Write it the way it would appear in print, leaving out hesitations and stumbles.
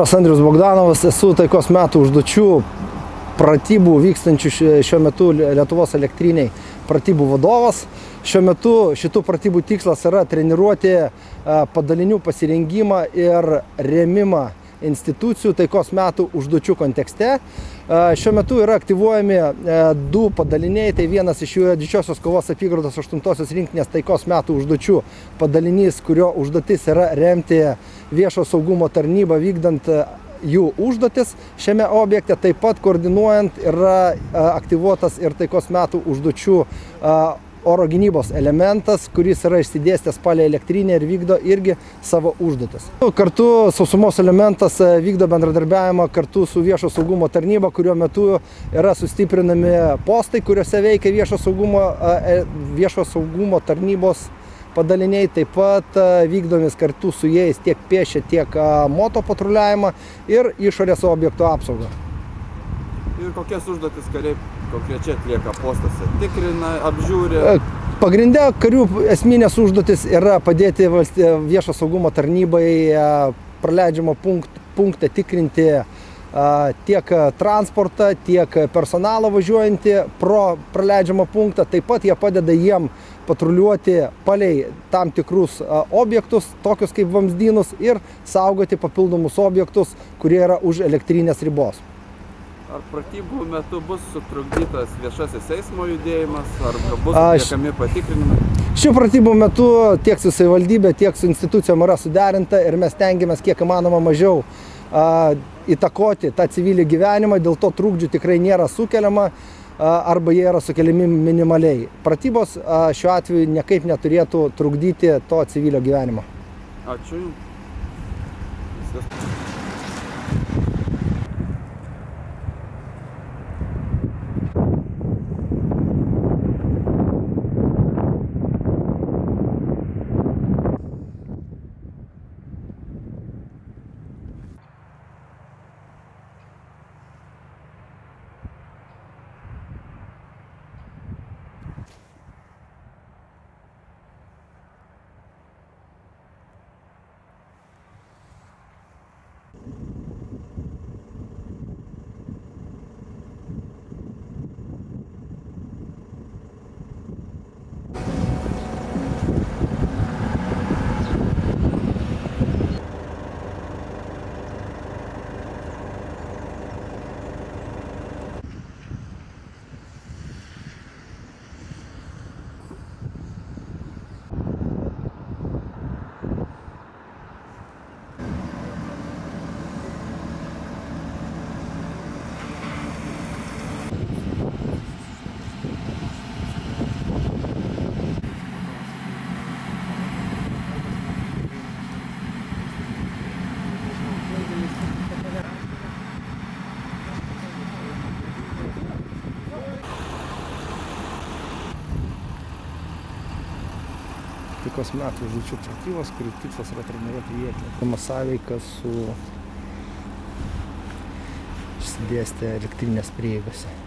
Andrius Bogdanovas, esu taikos metų užduočių pratybų vykstančių šiuo metu Lietuvos elektriniai pratybų vadovas. Šiuo metu šitų pratybų tikslas yra treniruoti padalinių pasirengimą ir rėmimą institucijų taikos metų užduočių kontekste. Šiuo metu yra aktyvuojami du padaliniai, tai vienas iš jų yra Didžiosios kovos apygardos 8-osios rinktinės taikos metų užduočių padalinys, kurio užduotis yra remti viešo saugumo tarnybą vykdant jų užduotis šiame objekte. Taip pat koordinuojant yra aktyvuotas ir taikos metų užduočių oro gynybos elementas, kuris yra išsidėstęs palei elektrinę ir vykdo irgi savo užduotis. Kartu sausumos elementas vykdo bendradarbiavimą kartu su viešo saugumo tarnyba, kurio metu yra sustiprinami postai, kuriuose veikia viešo saugumo tarnybos padaliniai, taip pat vykdomis kartu su jais tiek pėsčia, tiek moto patruliavimą ir išorės objektų apsaugą. Ir kokias užduotis kariai konkrečiai atlieka postuose? Tikrina, apžiūri? Pagrinde karių esminės užduotis yra padėti viešo saugumo tarnybai praleidžiamo punktą tikrinti tiek transportą, tiek personalą važiuojantį pro praleidžiamą punktą. Taip pat jie padeda jiem patruliuoti palei tam tikrus objektus, tokius kaip vamzdynus, ir saugoti papildomus objektus, kurie yra už elektrinės ribos. Ar pratybų metu bus sutrukdytas viešasis eismo judėjimas, ar bus atliekami patikrinimai? Šių pratybų metu tiek su savivaldybė, tiek su institucijom yra suderinta ir mes stengiamės kiek įmanoma mažiau įtakoti tą civilį gyvenimą, dėl to trukdžių tikrai nėra sukeliama arba jie yra sukeliami minimaliai. Pratybos šiuo atveju niekaip neturėtų trukdyti to civilio gyvenimo. Ačiū. Viskas. Taikos metų užduočių pratybos, kurių tikslas yra treniruoti vietinę sąveiką su išsidėstę elektrinės prieigose.